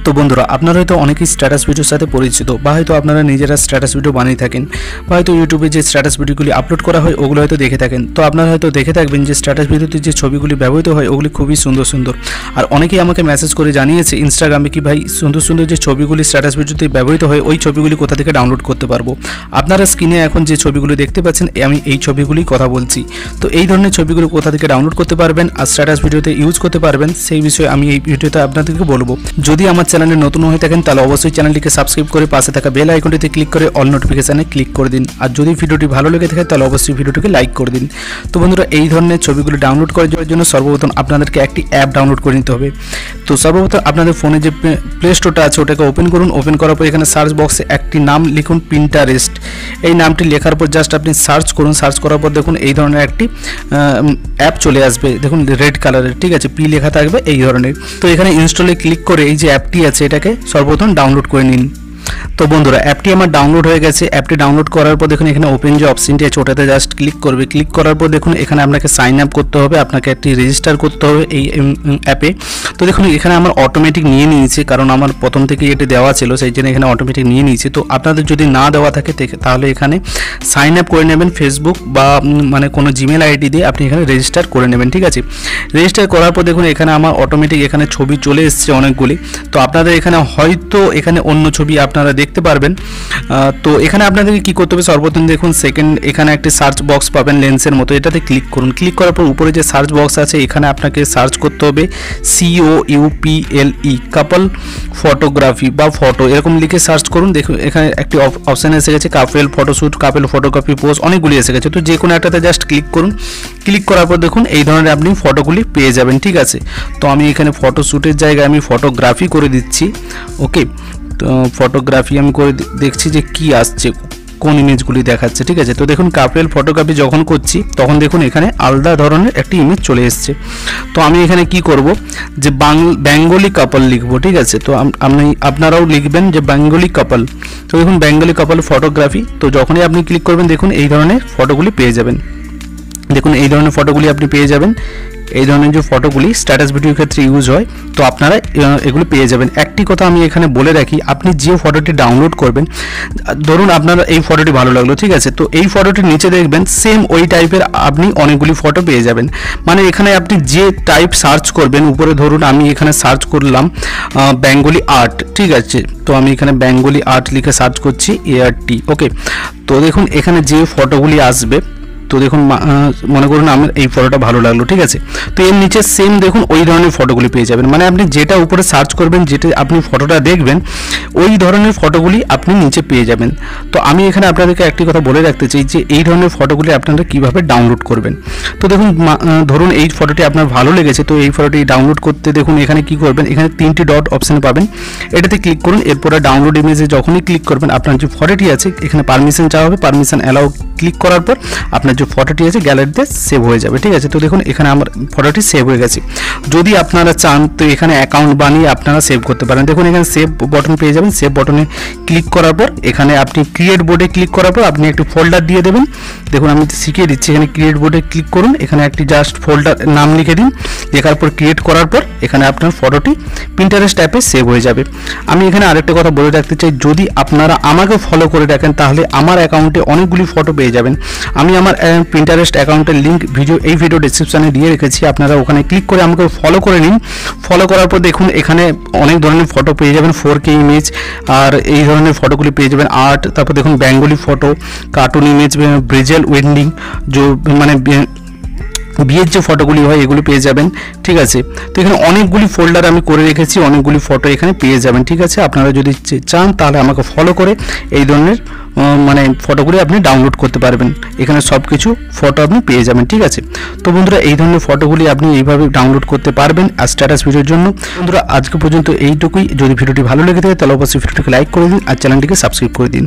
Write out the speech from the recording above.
তো বন্ধুরা আপনারা হয়তো অনেকেই স্ট্যাটাস ভিডিওর সাথে পরিচিত বা হয়তো আপনারা নিজেরা স্ট্যাটাস ভিডিও বানিয়ে থাকেন বা হয়তো ইউটিউবে যে স্ট্যাটাস ভিডিওগুলি আপলোড করা হয় ওগুলো হয়তো দেখে থাকেন। তো আপনারা হয়তো দেখে থাকবেন যে স্ট্যাটাস ভিডিওতে যে ছবিগুলি ব্যবহৃত হয় ওগুলি খুবই সুন্দর সুন্দর। আর অনেকেই আমাকে মেসেজ করে জানিয়েছে ইনস্টাগ্রামে কি ভাই সুন্দর সুন্দর যে ছবিগুলি স্ট্যাটাস ভিডিওতে ব্যবহৃত হয় ওই ছবিগুলি কোথা থেকে ডাউনলোড করতে পারবো। আপনারা স্ক্রিনে এখন যে ছবিগুলি দেখতে পাচ্ছেন আমি এই ছবিগুলি কথা বলছি। তো এই ধরনের ছবিগুলো কোথা থেকে ডাউনলোড করতে পারবেন আর স্ট্যাটাস ভিডিওতে ইউজ করতে পারবেন সেই বিষয়ে আমি এই ভিডিওতে আপনাদেরকে বলবো। যদি আমার চ্যানেলে নতুন হয়ে থাকেন তাহলে অবশ্যই চ্যানেলটিকে সাবস্ক্রাইব করে পাশে থাকা বেল আইকনটিতে ক্লিক করে অল নোটিফিকেশনে ক্লিক করে দিন। আর যদি ভিডিওটি ভালো লেগে থাকে তাহলে অবশ্যই ভিডিওটিকে লাইক করে দিন। তো বন্ধুরা এই ধরনের ছবিগুলো ডাউনলোড করার জন্য সর্বপ্রথম আপনাদেরকে একটি অ্যাপ ডাউনলোড করে নিতে হবে। তো সর্বপ্রথম আপনাদের ফোনে যে প্লে স্টোরটা আছে ওটাকে ওপেন করুন। ওপেন করার পর এখানে সার্চ বক্সে একটি নাম লিখুন পিন্টারেস্ট। এই নামটি লেখার পর জাস্ট আপনি সার্চ করুন। সার্চ করার পর দেখুন এই ধরনের একটি অ্যাপ চলে আসবে, দেখুন রেড কালারের, ঠিক আছে, পি লেখা থাকবে এই ধরনের। তো এখানে ইনস্টলে ক্লিক করে এই যে অ্যাপটি আছে এটাকে সর্বপ্রথম ডাউনলোড করে নিন। তো বন্ধুরা অ্যাপটি আমার ডাউনলোড হয়ে গেছে। অ্যাপটি ডাউনলোড করার পর দেখুন এখানে ওপেন যে অপশনটি আছে ওটাতে জাস্ট ক্লিক করবে। ক্লিক করার পর দেখুন এখানে আপনাকে সাইন আপ করতে হবে, আপনাকে একটি রেজিস্টার করতে হবে এই অ্যাপে। তো দেখুন এখানে আমার অটোমেটিক নিয়ে নিয়েছে, কারণ আমার প্রথম থেকেই এটি দেওয়া ছিল সেই জন্য এখানে অটোমেটিক নিয়ে নিয়েছে। তো আপনাদের যদি না দেওয়া থাকে তাহলে এখানে সাইন আপ করে নেবেন ফেসবুক বা মানে কোনো জিমেল আইডি দিয়ে আপনি এখানে রেজিস্টার করে নেবেন, ঠিক আছে। রেজিস্টার করার পর দেখুন এখানে আমার অটোমেটিক এখানে ছবি চলে এসছে অনেকগুলি। তো আপনাদের এখানে হয়তো এখানে অন্য ছবি আপনারা দেখতে পারবেন। তো এখানে আপনাদেরকে কী করতে হবে, সর্বপ্রথম দেখুন সেকেন্ড এখানে একটি সার্চ বক্স পাবেন লেন্সের মতো, এটাতে ক্লিক করুন। ক্লিক করার পর উপরে যে সার্চ বক্স আছে এখানে আপনাকে সার্চ করতে হবে COUPLE কাপল ফটোগ্রাফি বা ফটো এরকম লিখে সার্চ করুন। দেখুন এখানে একটি অপশান এসে গেছে couple photoshoot, couple photography post, অনেকগুলি এসে গেছে। তো যে কোনো একটাতে জাস্ট ক্লিক করুন। ক্লিক করার পর দেখুন এই ধরনের আপনি ফটোগুলি পেয়ে যাবেন, ঠিক আছে। তো আমি এখানে ফটোশ্যুটের জায়গায় আমি ফটোগ্রাফি করে দিচ্ছি, ওকে। তো ফটোগ্রাফি আমি করে দেখছি যে কি আসছে, কোন ইমেজগুলি দেখাচ্ছে, ঠিক আছে। তো দেখুন কাপেল ফটোগ্রাফি যখন করছি তখন দেখুন এখানে আলাদা ধরনের একটি ইমেজ চলে এসছে। তো আমি এখানে কি করব যে বেঙ্গলি কাপল লিখবো, ঠিক আছে। তো আপনারাও লিখবেন যে বেঙ্গলি কাপল। তো দেখুন বেঙ্গলি কাপল ফটোগ্রাফি। তো যখনই আপনি ক্লিক করবেন দেখুন এই ধরনের ফটোগুলি পেয়ে যাবেন। দেখুন এই ধরনের ফটোগুলি আপনি পেয়ে যাবেন। এই ধরনের যে ফটোগুলি স্ট্যাটাস ভিডিওর ক্ষেত্রে ইউজ হয়, তো আপনারা এগুলো পেয়ে যাবেন। একটি কথা আমি এখানে বলে রাখি, আপনি যে ফটোটি ডাউনলোড করবেন, ধরুন আপনার এই ফটোটি ভালো লাগলো, ঠিক আছে, তো এই ফটোটির নিচে দেখবেন সেম ওই টাইপের আপনি অনেকগুলি ফটো পেয়ে যাবেন। মানে এখানে আপনি যে টাইপ সার্চ করবেন, উপরে ধরুন আমি এখানে সার্চ করলাম বেঙ্গলি আর্ট, ঠিক আছে। তো আমি এখানে বেঙ্গলি আর্ট লিখে সার্চ করছি ART, ওকে। তো দেখুন এখানে যে ফটোগুলি আসবে, তো দেখুন মনে করুন আমার এই ফটোটা ভালো লাগলো, ঠিক আছে। তো এর নিচে সেম দেখুন ওই ধরনের ফটোগুলি পেয়ে যাবেন। মানে আপনি যেটা উপরে সার্চ করবেন, যেটা আপনি ফটোটা দেখবেন ওই ধরনের ফটোগুলি আপনি নিচে পেয়ে যাবেন। তো আমি এখানে আপনাদেরকে একটি কথা বলে রাখতে চাই যে এই ধরনের ফটোগুলি আপনারা কীভাবে ডাউনলোড করবেন। তো দেখুন ধরুন এই ফটোটি আপনার ভালো লেগেছে, তো এই ফটোটি ডাউনলোড করতে দেখুন এখানে কি করবেন, এখানে 3টি ডট অপশান পাবেন, এটাতে ক্লিক করুন। এরপরে ডাউনলোড ইমেজে যখনই ক্লিক করবেন আপনার যে ফটোটি আছে এখানে পারমিশন চাওয়া হবে, পারমিশন অ্যালাউ ক্লিক করার পর আপনার যে ফটোটি আছে গ্যালারিতে সেভ হয়ে যাবে, ঠিক আছে। তো দেখুন এখানে আমার ফটোটি সেভ হয়ে গেছে। যদি আপনারা চান তো এখানে অ্যাকাউন্ট বানিয়ে আপনারা সেভ করতে পারেন। দেখুন এখানে সেভ বটন পেয়ে যাবেন। সেভ বটনে ক্লিক করার পর এখানে আপনি ক্রিয়েট বোর্ডে ক্লিক করার পর আপনি একটি ফোল্ডার দিয়ে দেবেন। দেখুন আমি শিখিয়ে দিচ্ছি, এখানে ক্রিয়েট বোর্ডে ক্লিক করুন, এখানে একটি জাস্ট ফোল্ডার নাম লিখে দিন। লেখার পর ক্রিয়েট করার পর এখানে আপনার ফটোটি পিন্টারেস্ট অ্যাপে সেভ হয়ে যাবে। আমি এখানে আরেকটা কথা বলে রাখতে চাই, যদি আপনারা আমাকে ফলো করে রাখেন তাহলে আমার অ্যাকাউন্টে অনেকগুলি ফটো পেয়ে যাবেন। আমি আমার পিন্টারেস্ট অ্যাকাউন্টের লিঙ্ক এই ভিডিও ডেসক্রিপশনে দিয়ে রেখেছি, আপনারা ওখানে ক্লিক করে আমাকে ফলো করে নিন। ফলো করার পর দেখুন এখানে অনেক ধরনের ফটো পেয়ে যাবেন, 4K ইমেজ, আর এই ধরনের ফটোগুলি পেয়ে যাবেন আর্ট। তারপর দেখুন Bengali photo, cartoon image, bridal wedding, মানে বিয়ের যে ফটোগুলি হয় এগুলো পেয়ে যাবেন, ঠিক আছে। তো এখানে অনেকগুলি ফোল্ডার আমি করে রেখেছি, অনেকগুলি ফটো এখানে পেয়ে যাবেন, ঠিক আছে। আপনারা যদি চান তাহলে আমাকে ফলো করে এই ধরনের মানে ফটোগুলি আপনি ডাউনলোড করতে পারবেন। এখানে সব কিছু ফটো আপনি পেয়ে যাবেন, ঠিক আছে। তো বন্ধুরা এই ধরনের ফটোগুলি আপনি এইভাবে ডাউনলোড করতে পারবেন আর স্ট্যাটাস ভিডিওর জন্য। বন্ধুরা আজকে পর্যন্ত এইটুকুই। যদি ভিডিওটি ভালো লেগে থাকে তাহলে অবশ্যই ভিডিওটিকে লাইক করে দিন আর চ্যানেলটিকে সাবস্ক্রাইব করে দিন।